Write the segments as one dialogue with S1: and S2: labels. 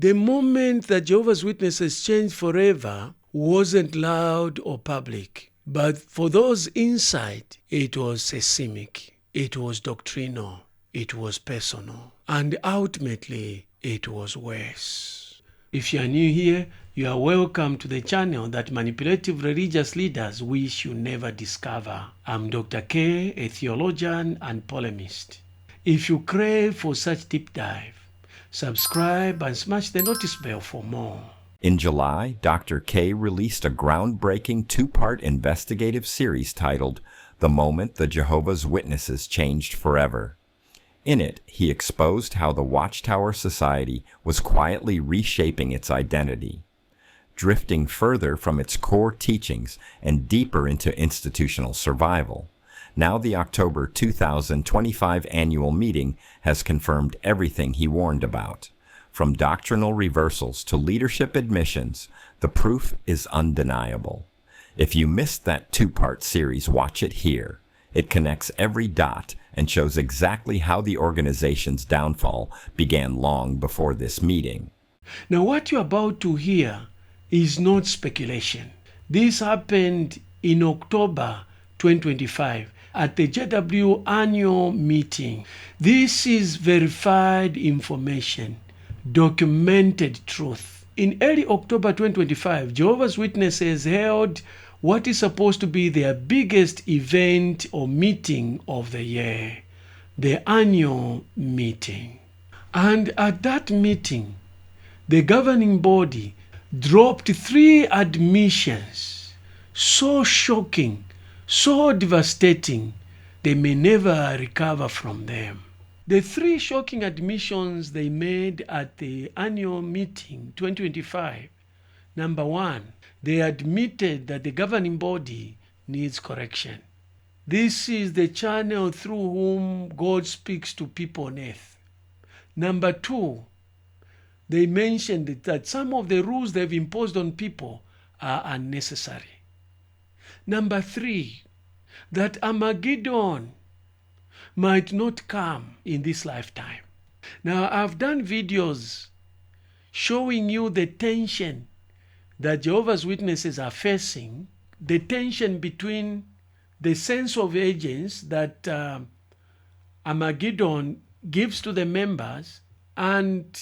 S1: The moment that Jehovah's Witnesses changed forever wasn't loud or public, but for those inside, it was seismic, it was doctrinal, it was personal, and ultimately, it was worse. If you are new here, you are welcome to the channel that manipulative religious leaders wish you never discover. I'm Dr. K, a theologian and polemist. If you crave for such deep dive, subscribe and smash the notice bell for more.
S2: In July, Dr. K released a groundbreaking two-part investigative series titled The Moment the Jehovah's Witnesses Changed Forever. In it, he exposed how the Watchtower Society was quietly reshaping its identity, drifting further from its core teachings and deeper into institutional survival. Now the October 2025 annual meeting has confirmed everything he warned about. From doctrinal reversals to leadership admissions, the proof is undeniable. If you missed that two-part series, watch it here. It connects every dot and shows exactly how the organization's downfall began long before this meeting.
S1: Now what you're about to hear is not speculation. This happened in October 2025 at the JW annual meeting. This is verified information, documented truth. In early October 2025, Jehovah's Witnesses held what is supposed to be their biggest event or meeting of the year, the annual meeting. And at that meeting, the governing body dropped 3 admissions, so shocking, so devastating, they may never recover from them. The 3 shocking admissions they made at the annual meeting 2025. Number 1, they admitted that the governing body needs correction. This is the channel through whom God speaks to people on earth. Number 2, they mentioned that some of the rules they've imposed on people are unnecessary. Number 3, that Armageddon might not come in this lifetime. Now, I've done videos showing you the tension that Jehovah's Witnesses are facing, the tension between the sense of urgency that Armageddon gives to the members and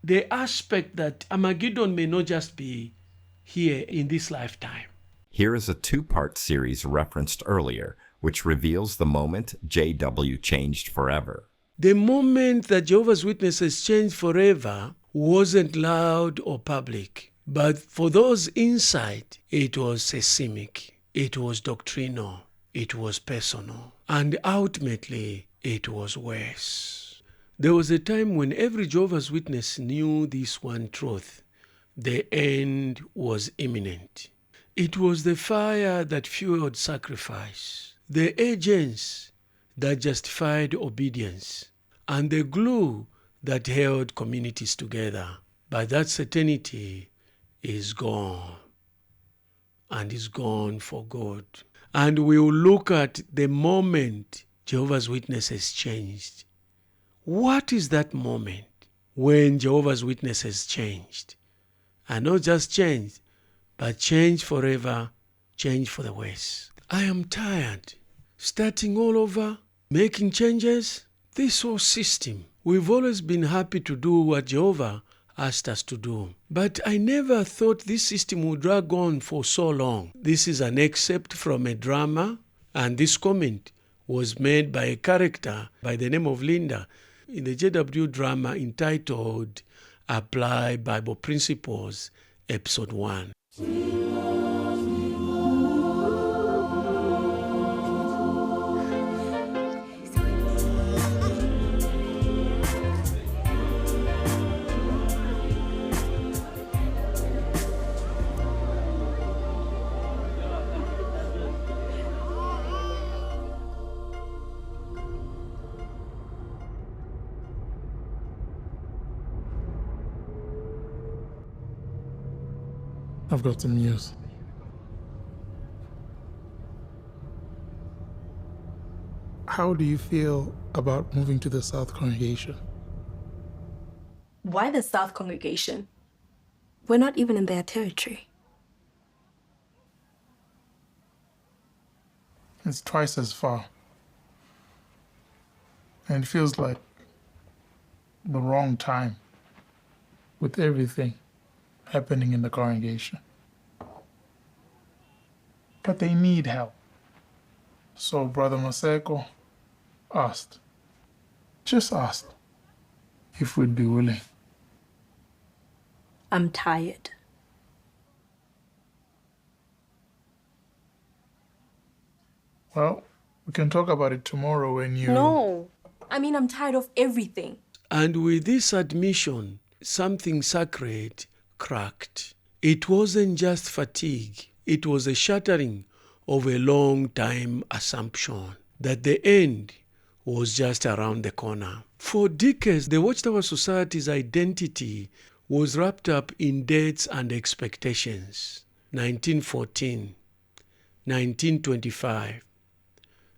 S1: the aspect that Armageddon may not just be here in this lifetime.
S2: Here is a two-part series referenced earlier, which reveals the moment JW changed forever.
S1: The moment that Jehovah's Witnesses changed forever wasn't loud or public, but for those inside, it was seismic, it was doctrinal, it was personal, and ultimately, it was worse. There was a time when every Jehovah's Witness knew this one truth: the end was imminent. It was the fire that fueled sacrifice, the agents that justified obedience, and the glue that held communities together. But that certainty is gone, and is gone for good. And we'll look at the moment Jehovah's Witnesses changed. What is that moment when Jehovah's Witnesses changed? And not just changed, but changed forever, changed for the worse. I am tired. Starting all over, making changes. This whole system, we've always been happy to do what Jehovah asked us to do. But I never thought this system would drag on for so long. This is an excerpt from a drama, and this comment was made by a character by the name of Linda in the JW drama entitled Apply Bible Principles, Episode 1.
S3: I've got some news. How do you feel about moving to the South congregation? Why the South congregation? We're not even in their territory.
S4: It's twice as far. And it feels like the wrong time with everything happening in the congregation. But they need help. So Brother Maseko just asked if we'd be willing.
S3: I'm tired.
S4: Well, we can talk about it tomorrow when you...
S3: No. I mean, I'm tired of everything.
S1: And with this admission, something sacred cracked. It wasn't just fatigue. It was a shattering of a long-time assumption that the end was just around the corner. For decades, the Watchtower Society's identity was wrapped up in dates and expectations. 1914, 1925,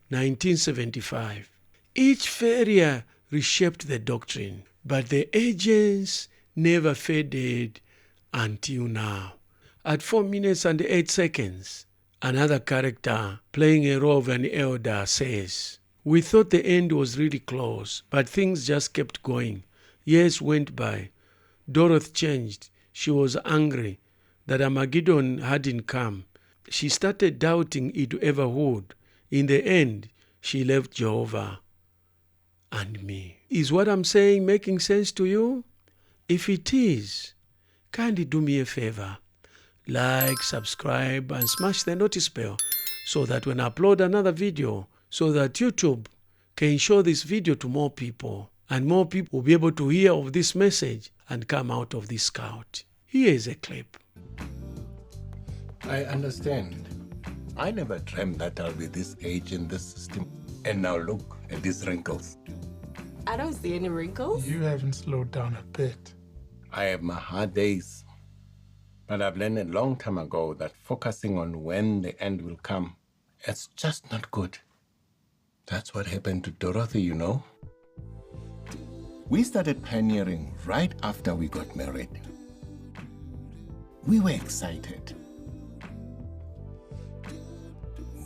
S1: 1975. Each failure reshaped the doctrine, but the agents never faded until now. At 4 minutes and 8 seconds, another character playing a role of an elder says, "We thought the end was really close, but things just kept going. Years went by. Dorothy changed. She was angry that Armageddon hadn't come. She started doubting it ever would. In the end, she left Jehovah and me." Is what I'm saying making sense to you? If it is, kindly do me a favor. Like, subscribe, and smash the notice bell so that when I upload another video, so that YouTube can show this video to more people, and more people will be able to hear of this message and come out of this scout. Here is a clip.
S5: I understand. I never dreamt that I'll be this age in this system. And now look at these wrinkles.
S3: I don't see any wrinkles.
S4: You haven't slowed down a bit.
S5: I have my hard days. But I've learned a long time ago that focusing on when the end will come, it's just not good. That's what happened to Dorothy, you know. We started pioneering right after we got married. We were excited.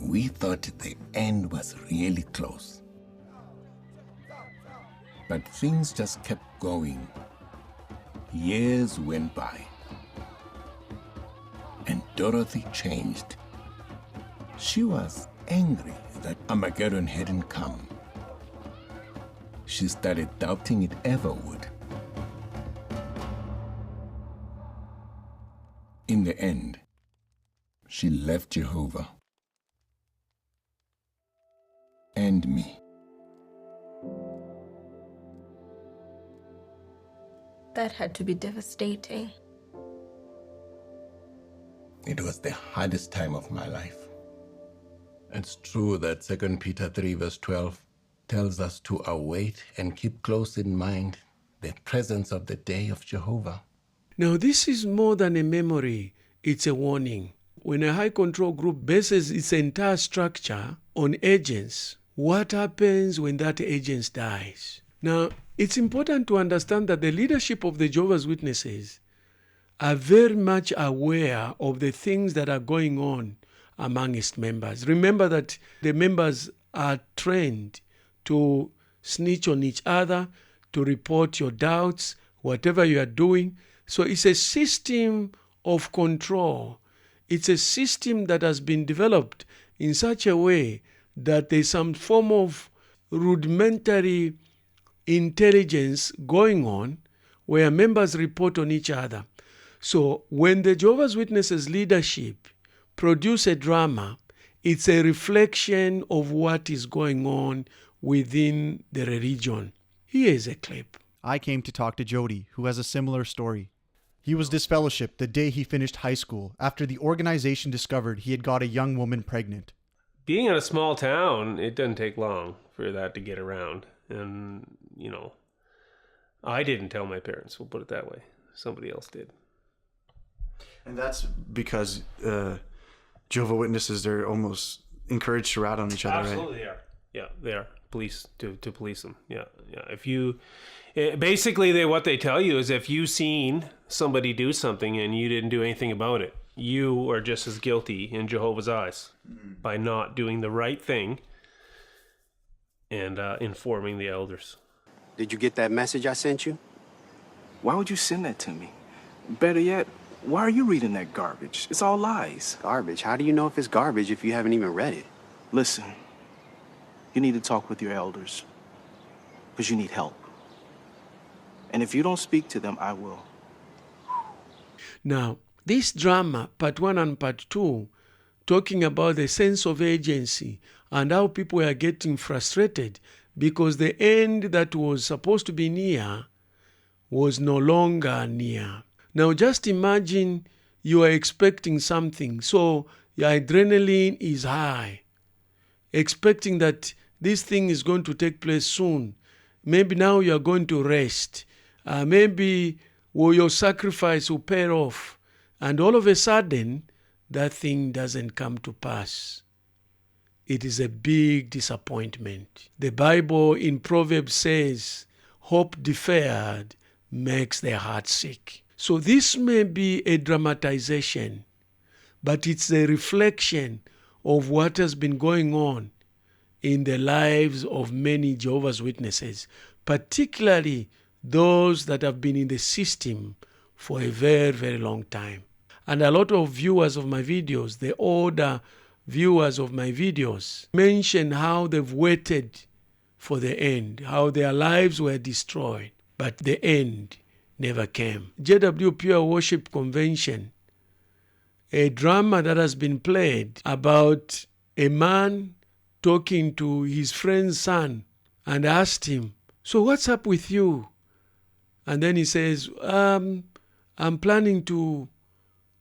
S5: We thought the end was really close. But things just kept going. Years went by. And Dorothy changed. She was angry that Armageddon hadn't come. She started doubting it ever would. In the end, she left Jehovah and me.
S3: That had to be devastating.
S5: It was the hardest time of my life. It's true that 2 Peter 3 verse 12 tells us to await and keep close in mind the presence of the day of Jehovah.
S1: Now, this is more than a memory, it's a warning. When a high control group bases its entire structure on agents, what happens when that agent dies? Now, it's important to understand that the leadership of the Jehovah's Witnesses are very much aware of the things that are going on among its members. Remember that the members are trained to snitch on each other, to report your doubts, whatever you are doing. So it's a system of control. It's a system that has been developed in such a way that there's some form of rudimentary intelligence going on where members report on each other. So when the Jehovah's Witnesses leadership produce a drama, it's a reflection of what is going on within the religion. Here is a clip.
S6: I came to talk to Jody, who has a similar story. He was disfellowshipped the day he finished high school after the organization discovered he had got a young woman pregnant.
S7: Being in a small town, it doesn't take long for that to get around. And, I didn't tell my parents, we'll put it that way. Somebody else did.
S6: And that's because Jehovah's Witnesses, they're almost encouraged to rat on each other,
S7: Absolutely,
S6: right?
S7: they are. Yeah, they are. police them. Yeah. If you basically what they tell you is if you seen somebody do something and you didn't do anything about it, you are just as guilty in Jehovah's eyes by not doing the right thing and informing the elders.
S8: Did you get that message I sent you?
S9: Why would you send that to me? Better yet, why are you reading that garbage? It's all lies.
S8: Garbage? How do you know if it's garbage if you haven't even read it?
S9: Listen, you need to talk with your elders because you need help. And if you don't speak to them, I will.
S1: Now, this drama, part 1 and part 2, talking about the sense of agency and how people are getting frustrated because the end that was supposed to be near was no longer near. Now, just imagine you are expecting something, so your adrenaline is high, expecting that this thing is going to take place soon. Maybe now you are going to rest. Maybe your sacrifice will pay off. And all of a sudden, that thing doesn't come to pass. It is a big disappointment. The Bible in Proverbs says, hope deferred makes the heart sick. So this may be a dramatization, but it's a reflection of what has been going on in the lives of many Jehovah's Witnesses, particularly those that have been in the system for a very, very long time. And a lot of viewers of my videos, the older viewers of my videos, mention how they've waited for the end, how their lives were destroyed, but the end never came. JW Pure Worship Convention, a drama that has been played about a man talking to his friend's son and asked him, so what's up with you? And then he says, I'm planning to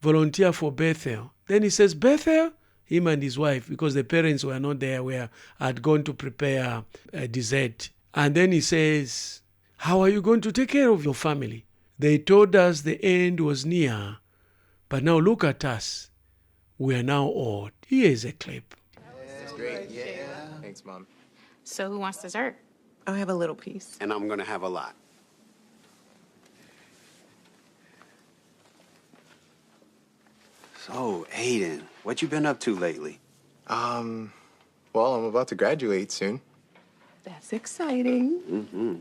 S1: volunteer for Bethel. Then he says, Bethel? Him and his wife, because the parents were not there, had gone to prepare a dessert. And then he says, how are you going to take care of your family? They told us the end was near, but now look at us. We are now old. Here is a clip.
S10: That's great. Yeah. Thanks, Mom.
S11: So who wants dessert? I'll have a little piece.
S8: And I'm going to have a lot. So, Aiden, what you been up to lately?
S10: Well, I'm about to graduate soon.
S11: That's exciting.
S8: Mm-hmm.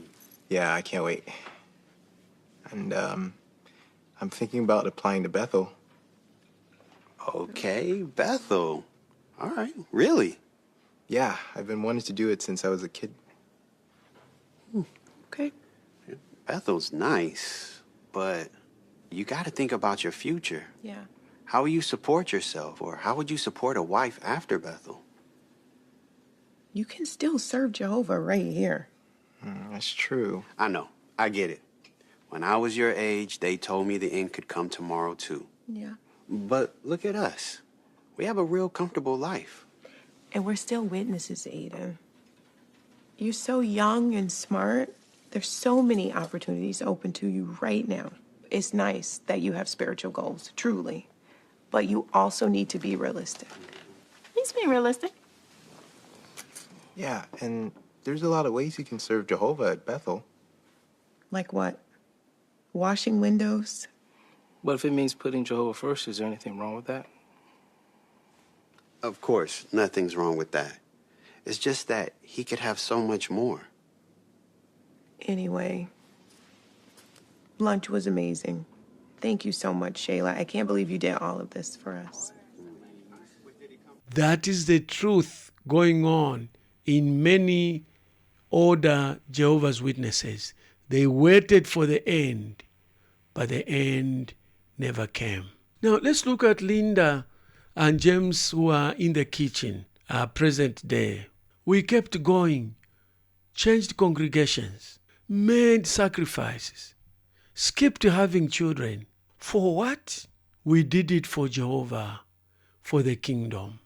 S10: Yeah, I can't wait. And, I'm thinking about applying to Bethel.
S8: Okay, Bethel. All right, really?
S10: Yeah, I've been wanting to do it since I was a kid.
S11: Okay.
S8: Bethel's nice, but you got to think about your future.
S11: Yeah.
S8: How will you support yourself, or how would you support a wife after Bethel?
S11: You can still serve Jehovah right here.
S10: That's true.
S8: I know. I get it. When I was your age, they told me the end could come tomorrow, too.
S11: Yeah.
S8: But look at us. We have a real comfortable life.
S11: And we're still witnesses, Aiden. You're so young and smart. There's so many opportunities open to you right now. It's nice that you have spiritual goals, truly. But you also need to be realistic. He's being realistic.
S10: Yeah, and there's a lot of ways you can serve Jehovah at Bethel.
S11: Like what? Washing windows?
S9: But if it means putting Jehovah first, is there anything wrong with that?
S8: Of course, nothing's wrong with that. It's just that he could have so much more.
S11: Anyway, lunch was amazing. Thank you so much, Shayla. I can't believe you did all of this for us.
S1: That is the truth going on in many older Jehovah's Witnesses. They waited for the end, but the end never came. Now, let's look at Linda and James, who are in the kitchen, present day. We kept going, changed congregations, made sacrifices, skipped having children. For what? We did it for Jehovah, for the kingdom.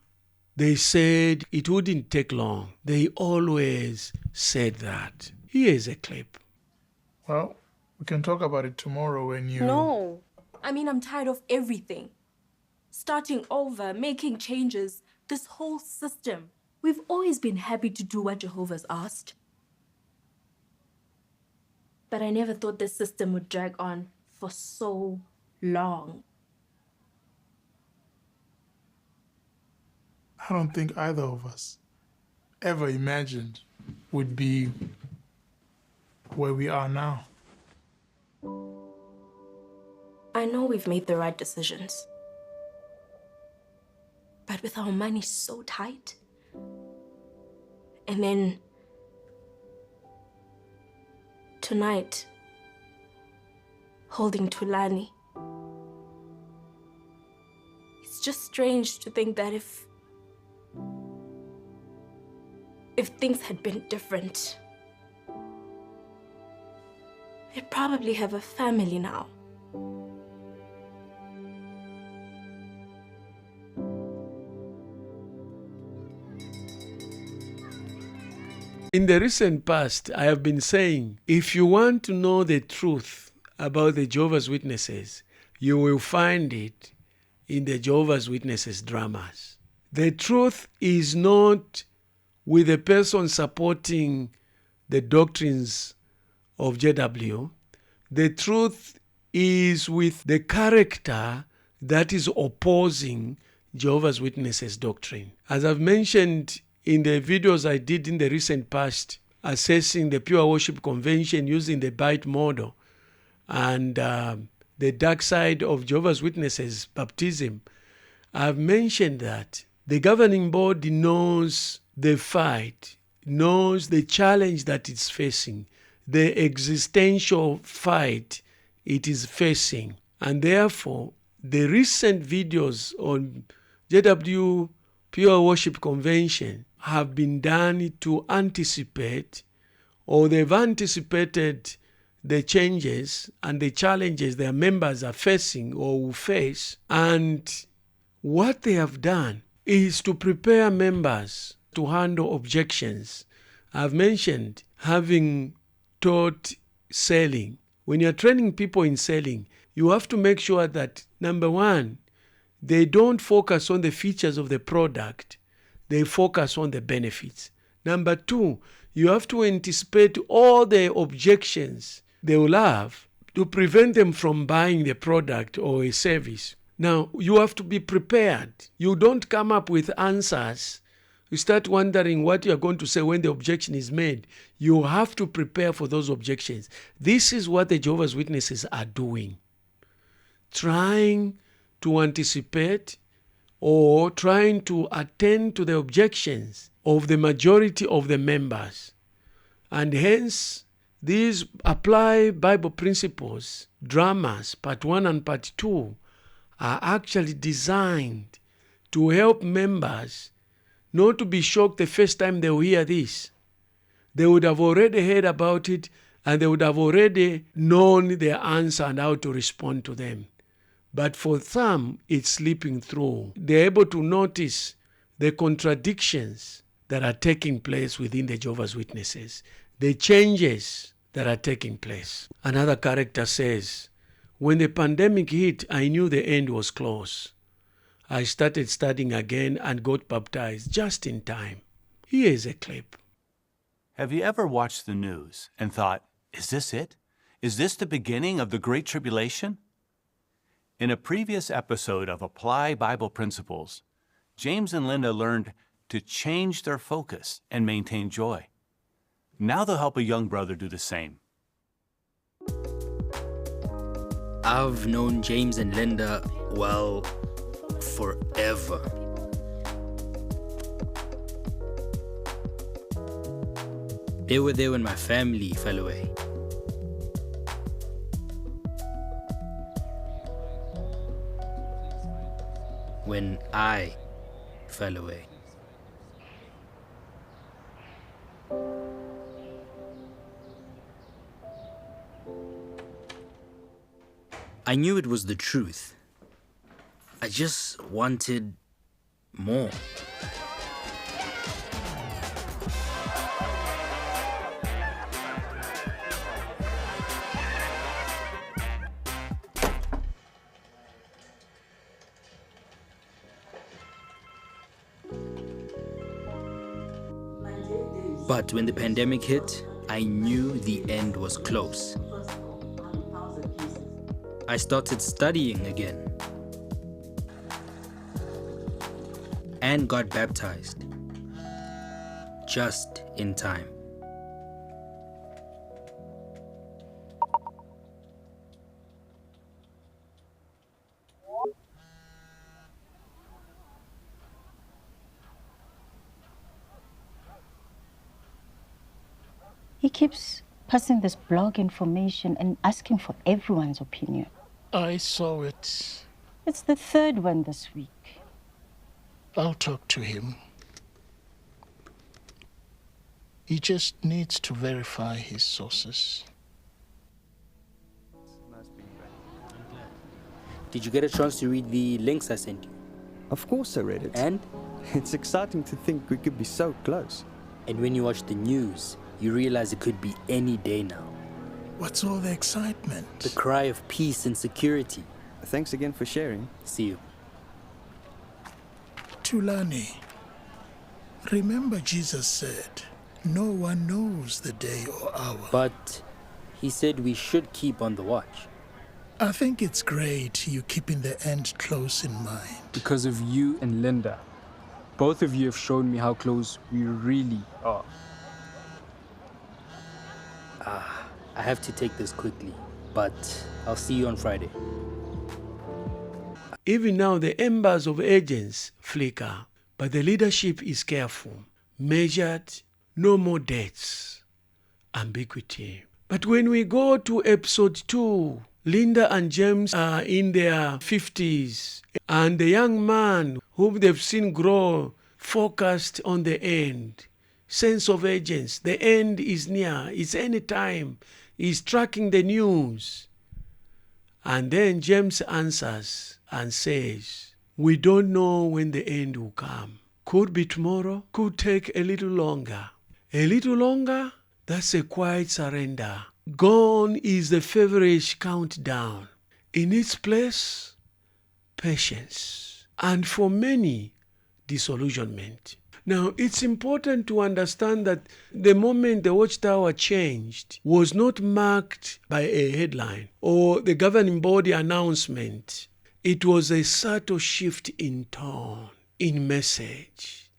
S1: They said it wouldn't take long. They always said that. Here is a clip.
S4: Well, we can talk about it tomorrow when you...
S3: No. I mean, I'm tired of everything. Starting over, making changes, this whole system. We've always been happy to do what Jehovah's asked. But I never thought this system would drag on for so long.
S4: I don't think either of us ever imagined we'd be where we are now.
S3: I know we've made the right decisions. But with our money so tight, and then tonight, holding Tulani, it's just strange to think that if things had been different, we'd probably have a family now.
S1: In the recent past, I have been saying, if you want to know the truth about the Jehovah's Witnesses, you will find it in the Jehovah's Witnesses dramas. The truth is not with the person supporting the doctrines of JW. The truth is with the character that is opposing Jehovah's Witnesses doctrine. As I've mentioned in the videos I did in the recent past, assessing the Pure Worship Convention using the BITE model and the dark side of Jehovah's Witnesses baptism, I've mentioned that the governing body knows the fight, knows the challenge that it's facing, the existential fight it is facing. And therefore, the recent videos on JW Pure Worship Convention have been done to anticipate, or they've anticipated the changes and the challenges their members are facing or will face. And what they have done is to prepare members to handle objections. I've mentioned having taught selling. When you're training people in selling, you have to make sure that, number one, they don't focus on the features of the product, they focus on the benefits. Number two, you have to anticipate all the objections they will have to prevent them from buying the product or a service. Now, you have to be prepared. You don't come up with answers. You start wondering what you're going to say when the objection is made. You have to prepare for those objections. This is what the Jehovah's Witnesses are doing. Trying to anticipate or trying to attend to the objections of the majority of the members. And hence, these Apply Bible Principles, dramas, part 1 and part 2, are actually designed to help members not to be shocked the first time they will hear this. They would have already heard about it and they would have already known their answer and how to respond to them. But for some, it's slipping through. They're able to notice the contradictions that are taking place within the Jehovah's Witnesses, the changes that are taking place. Another character says, when the pandemic hit, I knew the end was close. I started studying again and got baptized just in time. Here is a clip.
S12: Have you ever watched the news and thought, is this it? Is this the beginning of the Great Tribulation? In a previous episode of Apply Bible Principles, James and Linda learned to change their focus and maintain joy. Now they'll help a young brother do the same.
S13: I've known James and Linda, well, forever. They were there when my family fell away. When I fell away. I knew it was the truth. I just wanted more. But when the pandemic hit, I knew the end was close. I started studying again and got baptized just in time.
S14: He keeps passing this blog information and asking for everyone's opinion.
S4: I saw it.
S14: It's the third one this week.
S4: I'll talk to him. He just needs to verify his sources.
S13: Did you get a chance to read the links I sent you?
S15: Of course I read it.
S13: And?
S15: It's exciting to think we could be so close.
S13: And when you watch the news, you realize it could be any day now.
S4: What's all the excitement?
S13: The cry of peace and security.
S15: Thanks again for sharing.
S13: See you.
S4: Tulani, remember Jesus said, no one knows the day or hour.
S13: But he said we should keep on the watch.
S4: I think it's great you keeping the end close in mind.
S16: Because of you and Linda. Both of you have shown me how close we really are.
S13: I have to take this quickly, but I'll see you on Friday.
S1: Even now, the embers of agents flicker, but the leadership is careful, measured, no more deaths, ambiguity. But when we go to episode 2, Linda and James are in their 50s, and the young man whom they've seen grow focused on the end. Sense of agents, the end is near, it's any time. He's tracking the news. And then James answers and says, we don't know when the end will come. Could be tomorrow, could take a little longer. A little longer, that's a quiet surrender. Gone is the feverish countdown. In its place, patience. And for many, disillusionment. Now, it's important to understand that the moment the Watchtower changed was not marked by a headline or the governing body announcement. It was a subtle shift in tone, in message,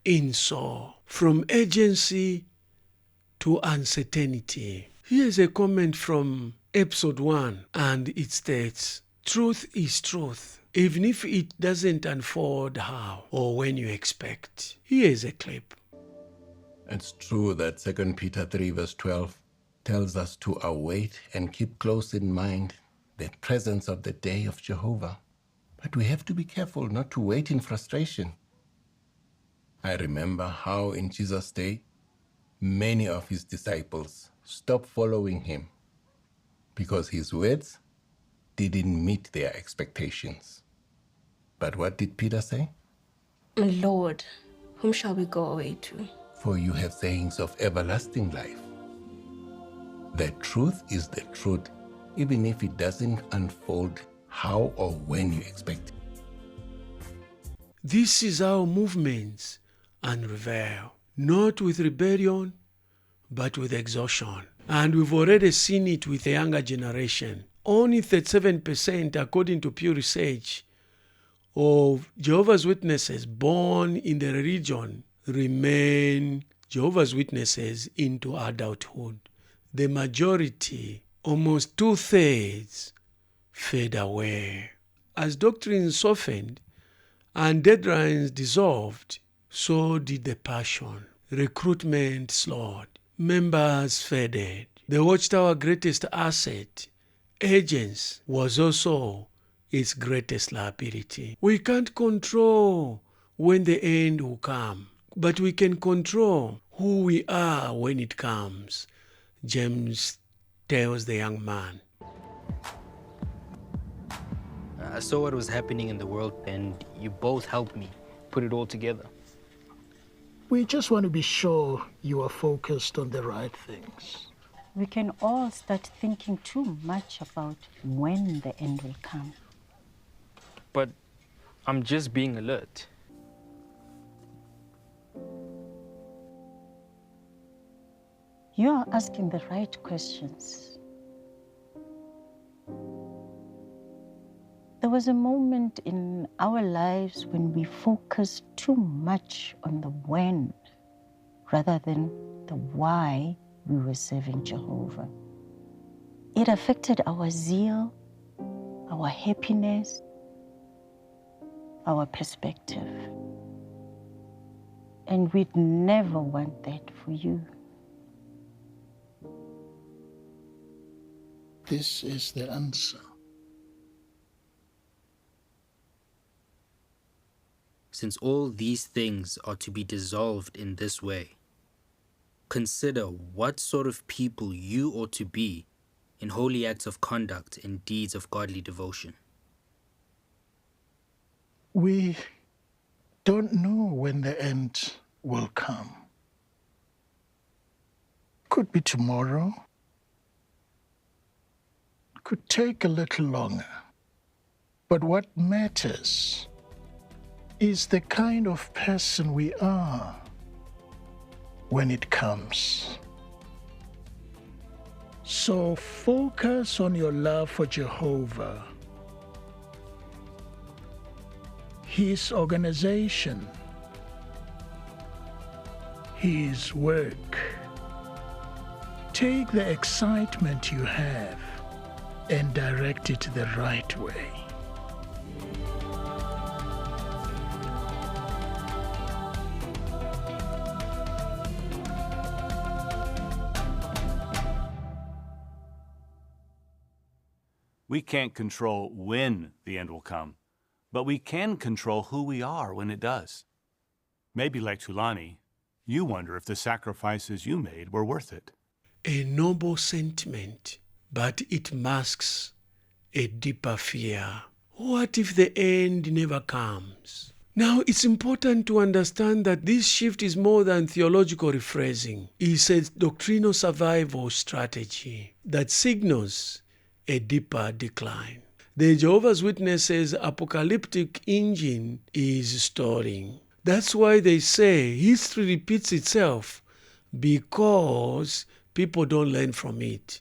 S1: in soul, from agency to uncertainty. Here's a comment from episode 1, and it states, truth is truth, even if it doesn't unfold how or when you expect. Here's a clip.
S5: It's true that 2 Peter 3 verse 12 tells us to await and keep close in mind the presence of the day of Jehovah. But we have to be careful not to wait in frustration. I remember how in Jesus' day, many of his disciples stopped following him because his words didn't meet their expectations. But what did Peter say?
S3: Lord, whom shall we go away to?
S5: For you have sayings of everlasting life. The truth is the truth, even if it doesn't unfold how or when you expect it.
S1: This is our movements unravel, not with rebellion, but with exhaustion. And we've already seen it with the younger generation. Only 37%, according to Pew Research, of Jehovah's Witnesses born in the region remain Jehovah's Witnesses into adulthood. The majority, almost 2/3, fade away. As doctrines softened and deadlines dissolved, so did the passion. Recruitment slowed. Members faded. The Watchtower greatest asset, agents, was also its greatest liability. We can't control when the end will come, but we can control who we are when it comes, James tells the young man.
S13: I saw what was happening in the world, and you both helped me put it all together.
S4: We just want to be sure you are focused on the right things.
S14: We can all start thinking too much about when the end will come.
S16: But I'm just being alert.
S14: You are asking the right questions. There was a moment in our lives when we focused too much on the when rather than the why we were serving Jehovah. It affected our zeal, our happiness, our perspective. And we'd never want that for you.
S4: This is the answer.
S13: Since all these things are to be dissolved in this way, consider what sort of people you ought to be in holy acts of conduct and deeds of godly devotion.
S4: We don't know when the end will come. Could be tomorrow. Could take a little longer. But what matters is the kind of person we are when it comes. So focus on your love for Jehovah, His organization, His work. Take the excitement you have and direct it the right way.
S12: We can't control when the end will come, but we can control who we are when it does. Maybe like Tulani, you wonder if the sacrifices you made were worth it.
S1: A noble sentiment, but it masks a deeper fear. What if the end never comes? Now, it's important to understand that this shift is more than theological rephrasing. It's a doctrinal survival strategy that signals a deeper decline. The Jehovah's Witnesses' apocalyptic engine is stalling. That's why they say history repeats itself, because people don't learn from it.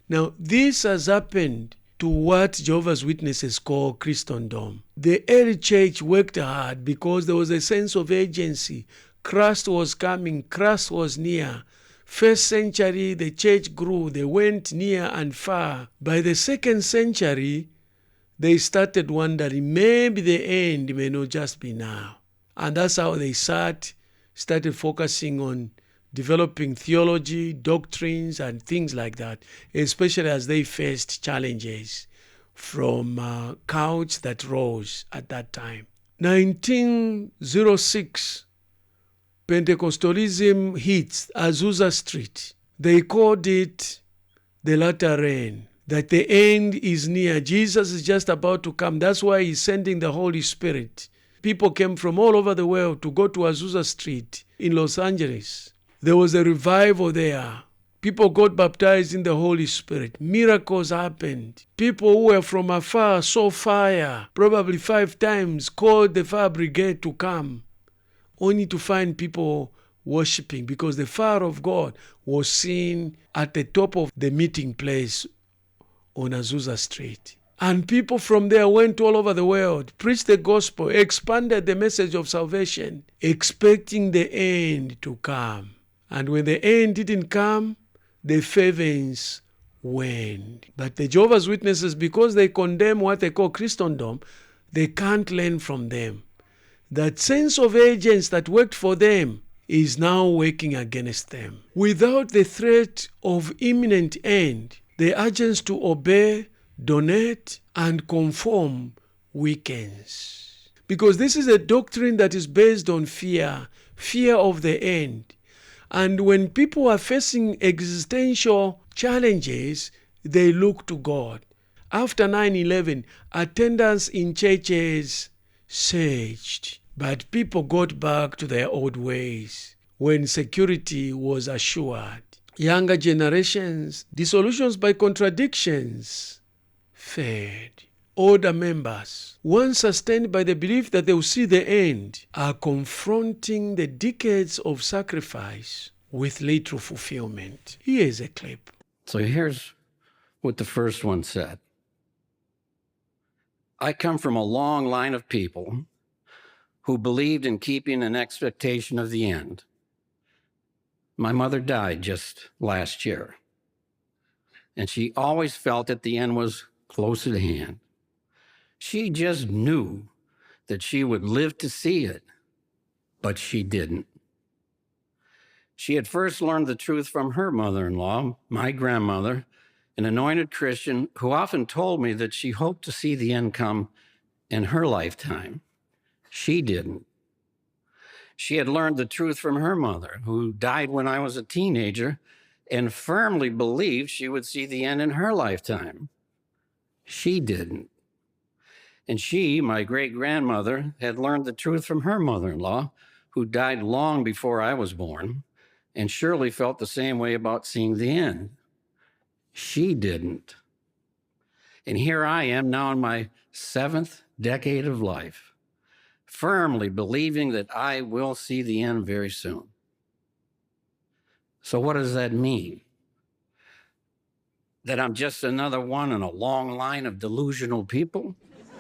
S1: Now, this has happened to what Jehovah's Witnesses call Christendom. The early church worked hard because there was a sense of agency. Christ was coming, Christ was near. First century, the church grew, they went near and far. By the second century, they started wondering, maybe the end may not just be now. And that's how they started focusing on developing theology, doctrines, and things like that, especially as they faced challenges from cults that rose at that time. 1906, Pentecostalism hits Azusa Street. They called it the latter rain, that the end is near. Jesus is just about to come. That's why he's sending the Holy Spirit. People came from all over the world to go to Azusa Street in Los Angeles. There was a revival there. People got baptized in the Holy Spirit. Miracles happened. People who were from afar saw fire, probably 5 times, called the fire brigade to come, only to find people worshiping, because the fire of God was seen at the top of the meeting place on Azusa Street. And people from there went all over the world, preached the gospel, expanded the message of salvation, expecting the end to come. And when the end didn't come, the fervence waned. But the Jehovah's Witnesses, because they condemn what they call Christendom, they can't learn from them. That sense of agents that worked for them is now working against them. Without the threat of imminent end, the urgency to obey, donate, and conform weakens. Because this is a doctrine that is based on fear of the end. And when people are facing existential challenges, they look to God. After 9/11, attendance in churches surged, but people got back to their old ways when security was assured. Younger generations, disillusioned by contradictions, fed. Older members, once sustained by the belief that they will see the end, are confronting the decades of sacrifice with literal fulfillment. Here is a clip.
S17: So here's what the first one said. I come from a long line of people who believed in keeping an expectation of the end. My mother died just last year, and she always felt that the end was close at hand. She just knew that she would live to see it, but she didn't. She had first learned the truth from her mother-in-law, my grandmother, an anointed Christian who often told me that she hoped to see the end come in her lifetime. She didn't. She had learned the truth from her mother, who died when I was a teenager, and firmly believed she would see the end in her lifetime. She didn't. And she, my great-grandmother, had learned the truth from her mother-in-law, who died long before I was born, and surely felt the same way about seeing the end. She didn't. And here I am now in my 7th decade of life, firmly believing that I will see the end very soon. So what does that mean? That I'm just another one in a long line of delusional people?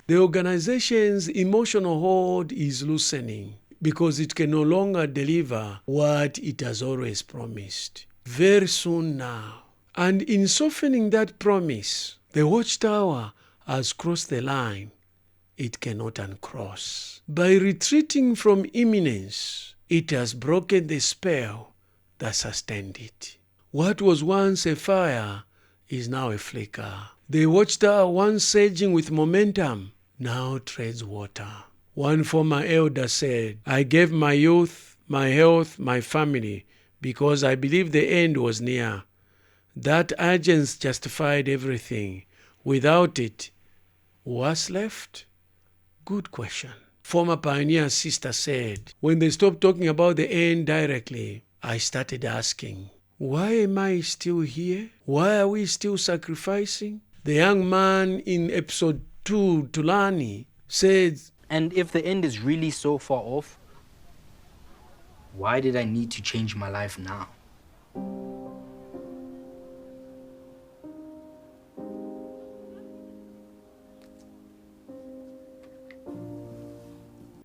S1: The organization's emotional hold is loosening because it can no longer deliver what it has always promised. Very soon now. And in softening that promise, the Watchtower has crossed the line it cannot uncross. By retreating from imminence, it has broken the spell that sustained it. What was once a fire is now a flicker. The Watchtower, once surging with momentum, now treads water. One former elder said, I gave my youth, my health, my family, because I believed the end was near. That urgency justified everything. Without it, what's left? Good question. Former pioneer sister said, when they stopped talking about the end directly, I started asking, why am I still here? Why are we still sacrificing? The young man in episode 2, Tulani, said,
S13: and if the end is really so far off, why did I need to change my life now?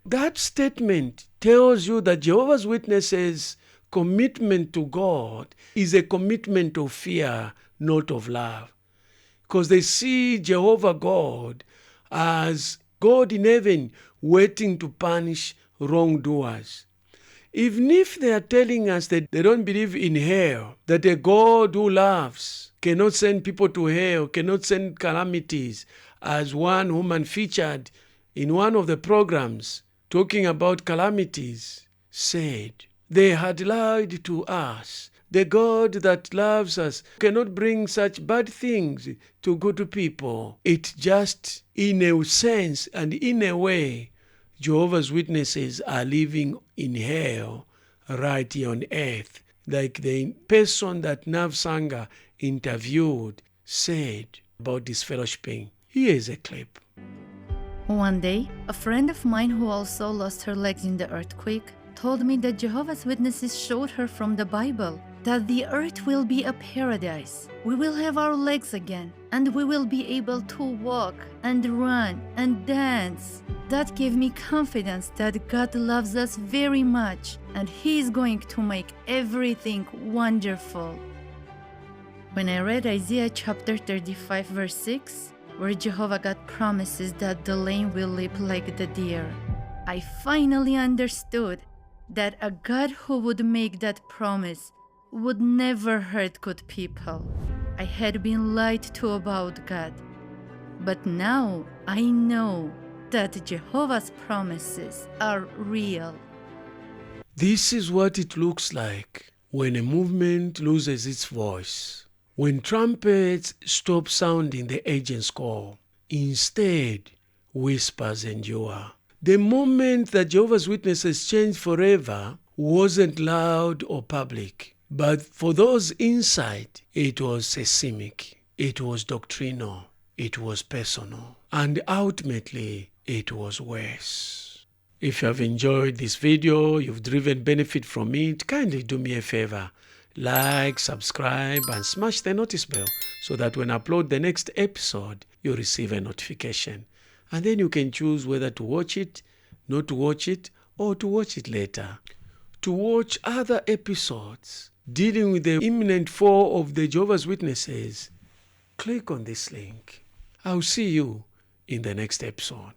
S1: That statement tells you that Jehovah's Witnesses' commitment to God is a commitment of fear, not of love. Because they see Jehovah God as God in heaven waiting to punish wrongdoers. Even if they are telling us that they don't believe in hell, that a God who loves cannot send people to hell, cannot send calamities, as one woman featured in one of the programs talking about calamities said, they had lied to us. The God that loves us cannot bring such bad things to good people. It just, in a sense and in a way, Jehovah's Witnesses are living in hell right here on earth. Like the person that Nav Sangha interviewed said about this fellowshipping. Here is a clip.
S18: One day, a friend of mine who also lost her legs in the earthquake told me that Jehovah's Witnesses showed her from the Bible that the earth will be a paradise. We will have our legs again, and we will be able to walk and run and dance. That gave me confidence that God loves us very much, and He is going to make everything wonderful. When I read Isaiah chapter 35 verse 6, where Jehovah God promises that the lame will leap like the deer, I finally understood that a God who would make that promise would never hurt good people. I had been lied to about God, but now I know that Jehovah's promises are real.
S1: This is what it looks like when a movement loses its voice. When trumpets stop sounding the agent's call, instead, whispers endure. The moment that Jehovah's Witnesses changed forever wasn't loud or public, but for those inside, it was seismic, it was doctrinal, it was personal, and ultimately, it was worse. If you have enjoyed this video, you've driven benefit from it, kindly do me a favor. Like, subscribe, and smash the notice bell so that when I upload the next episode, you receive a notification. And then you can choose whether to watch it, not to watch it, or to watch it later. To watch other episodes dealing with the imminent fall of the Jehovah's Witnesses, click on this link. I'll see you in the next episode.